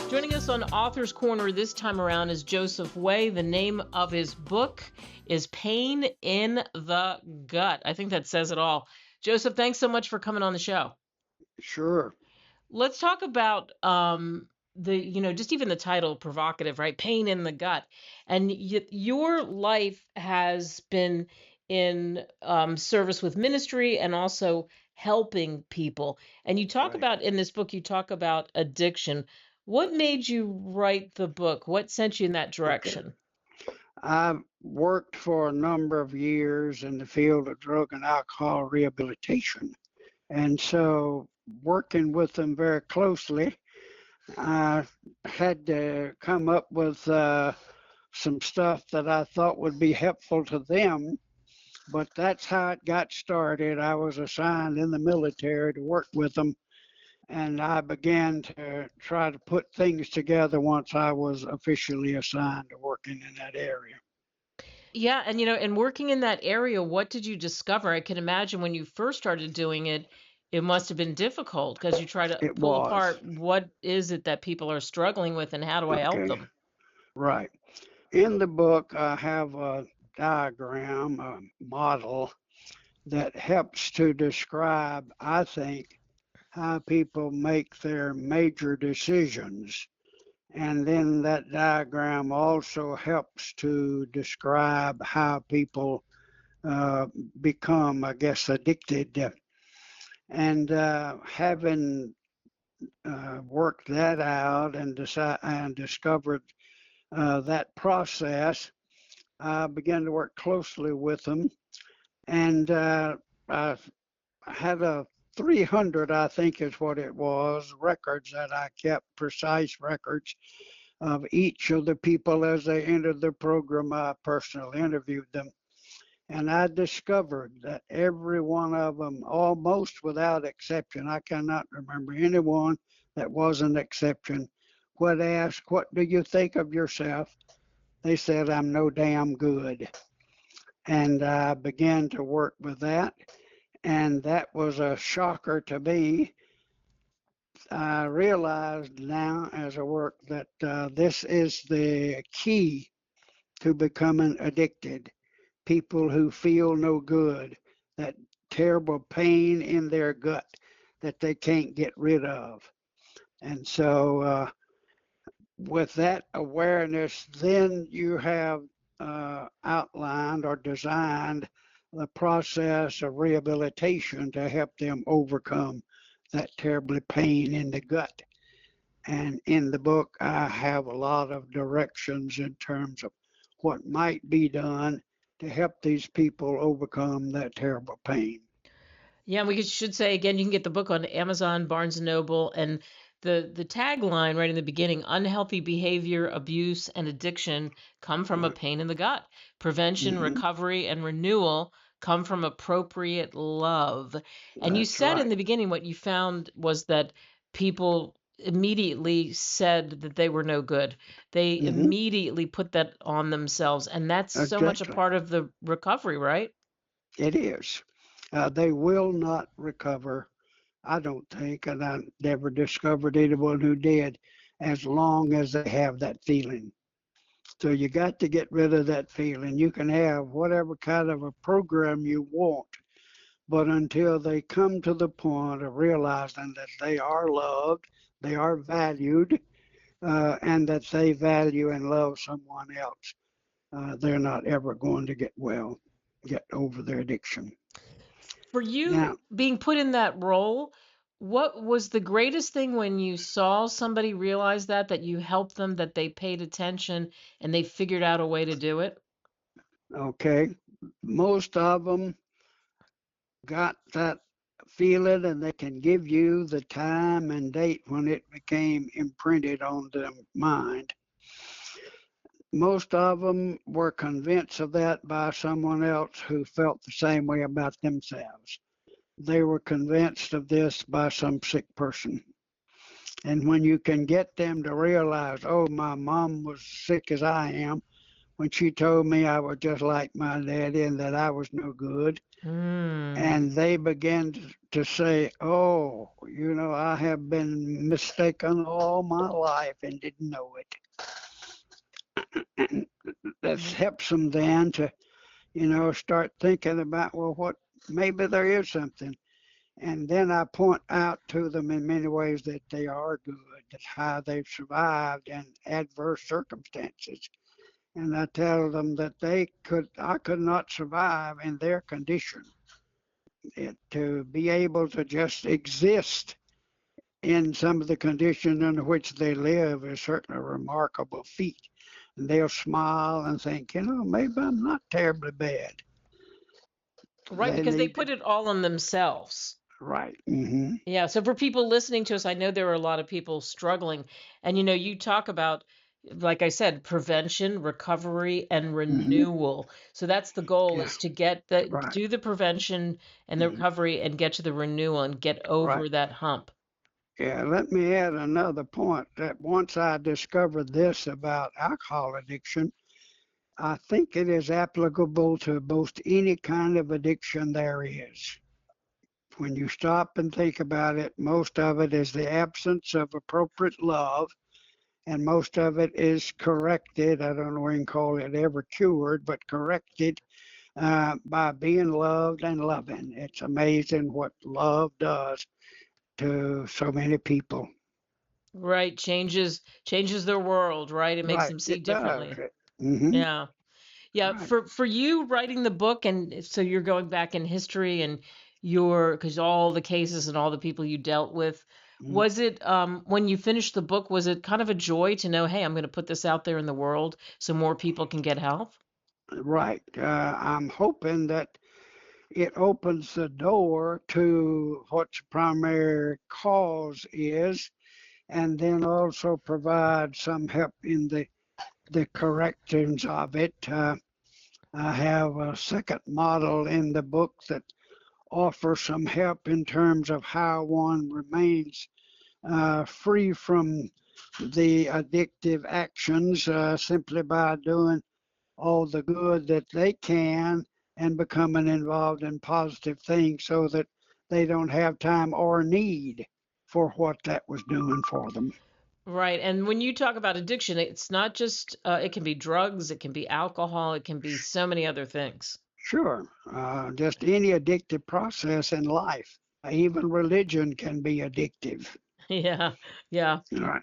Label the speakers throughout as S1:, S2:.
S1: Joining us on Author's Corner this time around is Joseph Way. The name of his book is Pain in the Gut. I think that says it all. Joseph, thanks so much for coming on the show.
S2: Sure.
S1: Let's talk about just even the title, provocative, right? Pain in the gut. And your life has been in service with ministry and also helping people. And you talk
S2: Right.
S1: about, in this book, you talk about addiction. What made you write the book? What sent you in that
S2: Okay.
S1: direction?
S2: I worked for a number of years in the field of drug and alcohol rehabilitation. And so, working with them very closely, I had to come up with some stuff that I thought would be helpful to them. But that's how it got started. I was assigned in the military to work with them, and I began to try to put things together once I was officially assigned to working in that area.
S1: Yeah, and and working in that area, what did you discover? I can imagine when you first started doing it, it must have been difficult because you try to
S2: It
S1: pull
S2: was.
S1: apart what is it that people are struggling with and how do I help
S2: Okay,
S1: them?
S2: right. In the book, I have a diagram, a model that helps to describe, I think, how people make their major decisions. And then that diagram also helps to describe how people uh, become, I guess, addicted. And having worked that out and discovered that process, I began to work closely with them. And I had a 300, I think is what it was, records that I kept, precise records of each of the people as they entered the program. I personally interviewed them. And I discovered that every one of them, almost without exception, I cannot remember anyone that was an exception, when asked, "What do you think of yourself?" They said, "I'm no damn good." And I began to work with that. And that was a shocker to me. I realized now as I work that this is the key to becoming addicted. People who feel no good, that terrible pain in their gut that they can't get rid of. And so, with that awareness, then you have outlined or designed the process of rehabilitation to help them overcome that terrible pain in the gut. And in the book, I have a lot of directions in terms of what might be done to help these people overcome that terrible pain.
S1: Yeah, we should say again, you can get the book on Amazon, Barnes and Noble, and the tagline right in the beginning: unhealthy behavior, abuse, and addiction come from a
S2: Right.
S1: pain in the gut. Prevention,
S2: Hmm.
S1: recovery, and renewal come from appropriate love. And you
S2: That's
S1: said in
S2: right.
S1: the beginning what you found was that people immediately said that they were no good. They
S2: Hmm.
S1: immediately put that on themselves, and that's so much a
S2: Exactly.
S1: part of the recovery, right?
S2: It is. They will not recover, I don't think, and I never discovered anyone who did, as long as they have that feeling. So you got to get rid of that feeling. You can have whatever kind of a program you want, but until they come to the point of realizing that they are loved, they are valued, and that they value and love someone else, they're not ever going to get over their addiction.
S1: For you
S2: Now,
S1: being put in that role, what was the greatest thing when you saw somebody realize that you helped them, that they paid attention and they figured out a way to do it?
S2: okay, most of them got that feeling and they can give you the time and date when it became imprinted on their mind. Most of them were convinced of that by someone else who felt the same way about themselves. They were convinced of this by some sick person. And when you can get them to realize, oh, my mom was sick as I am, when she told me I was just like my daddy and that I was no good.
S1: Mm.
S2: And they began to say, "Oh, I have been mistaken all my life and didn't know it." And that helps them then to, start thinking about, well, what maybe there is something. And then I point out to them in many ways that they are good, that how they've survived in adverse circumstances. And I tell them that I could not survive in their condition. To be able to just exist in some of the conditions in which they live is certainly a remarkable feat. And they'll smile and think, maybe I'm not terribly bad.
S1: Right,
S2: They
S1: because they
S2: need to,
S1: put it all on themselves.
S2: right. Hmm.
S1: Yeah, so for people listening to us, I know there are a lot of people struggling. And you talk about, like I said, prevention, recovery, and
S2: Hmm.
S1: renewal. So that's the goal,
S2: Yeah,
S1: is to
S2: right.
S1: do the prevention and the
S2: Hmm.
S1: recovery and get to the renewal and get
S2: Right.
S1: over that hump.
S2: Yeah, let me add another point that once I discovered this about alcohol addiction, I think it is applicable to most any kind of addiction there is. When you stop and think about it, most of it is the absence of appropriate love, and most of it is corrected. I don't know if you can call it ever cured, but corrected by being loved and loving. It's amazing what love does to so many people.
S1: Right, changes their world, right? It makes
S2: Right,
S1: them see
S2: it does.
S1: differently.
S2: Mm-hmm.
S1: Yeah. Yeah,
S2: Right.
S1: for you writing the book, and so you're going back in history and because all the cases and all the people you dealt with,
S2: Mm-hmm.
S1: was it when you finished the book, was it kind of a joy to know, hey, I'm going to put this out there in the world so more people can get help?
S2: Right. I'm hoping that it opens the door to what the primary cause is, and then also provide some help in the corrections of it. I have a second model in the book that offers some help in terms of how one remains free from the addictive actions simply by doing all the good that they can and becoming involved in positive things so that they don't have time or need for what that was doing for them.
S1: Right. And when you talk about addiction, it's not just it can be drugs, it can be alcohol, it can be so many other things.
S2: Sure, just any addictive process in life. Even religion can be addictive.
S1: Yeah. Yeah.
S2: Right,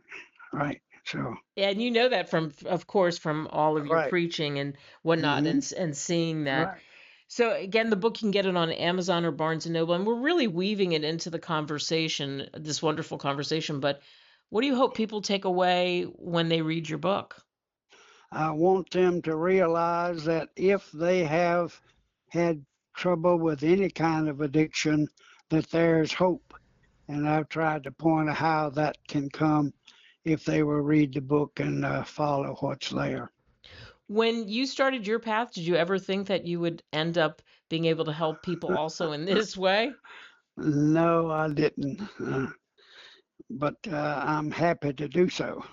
S2: right. So,
S1: And you know that from, of course, from all of your
S2: right.
S1: preaching and whatnot,
S2: Hmm.
S1: and seeing that.
S2: Right.
S1: So again, the book, you can get it on Amazon or Barnes and Noble, and we're really weaving it into the conversation, this wonderful conversation. But what do you hope people take away when they read your book?
S2: I want them to realize that if they have had trouble with any kind of addiction, that there's hope. And I've tried to point out how that can come if they will read the book and follow what's there.
S1: When you started your path, did you ever think that you would end up being able to help people also in this way?
S2: No, I didn't, but I'm happy to do so.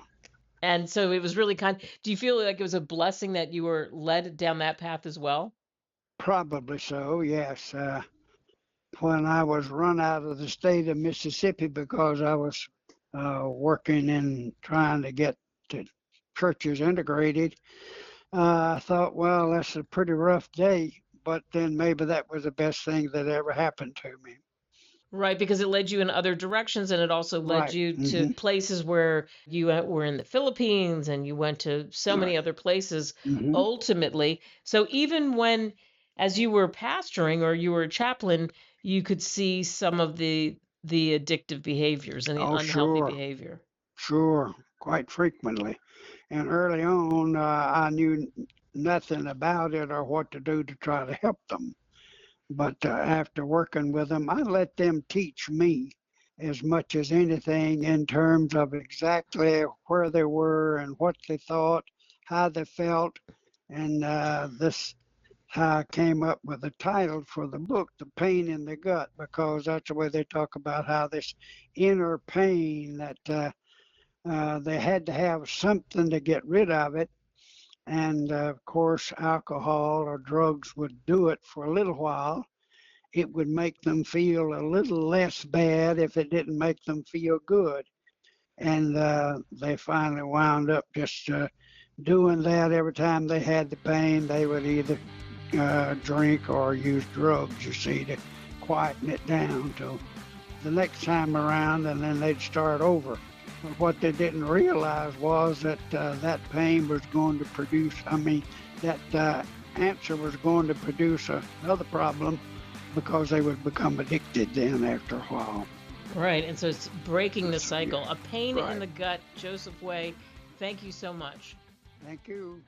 S1: And so it was really do you feel like it was a blessing that you were led down that path as well?
S2: Probably so, yes. When I was run out of the state of Mississippi because I was working and trying to get the churches integrated, I thought, well, that's a pretty rough day, but then maybe that was the best thing that ever happened to me.
S1: Right, because it led you in other directions, and it also led
S2: Right.
S1: you to
S2: Hmm.
S1: places where you were in the Philippines, and you went to so many
S2: Right.
S1: other places
S2: Hmm.
S1: ultimately. So even when, as you were pastoring or you were a chaplain, you could see some of the addictive behaviors and the
S2: Oh,
S1: unhealthy
S2: sure,
S1: behavior.
S2: sure, quite frequently. And early on, I knew nothing about it or what to do to try to help them. But after working with them, I let them teach me as much as anything in terms of exactly where they were and what they thought, how they felt. And this how I came up with the title for the book, The Pain in the Gut, because that's the way they talk about how this inner pain that they had to have something to get rid of it. And of course, alcohol or drugs would do it for a little while. It would make them feel a little less bad if it didn't make them feel good. And they finally wound up just doing that every time they had the pain. They would either drink or use drugs, you see, to quieten it down till the next time around, and then they'd start over. But what they didn't realize was that that pain was going to produce, that answer was going to produce another problem because they would become addicted then after a while.
S1: Right. And so it's breaking the
S2: Yeah,
S1: cycle. A pain in
S2: right.
S1: the gut. Joseph Way, thank you so much.
S2: Thank you.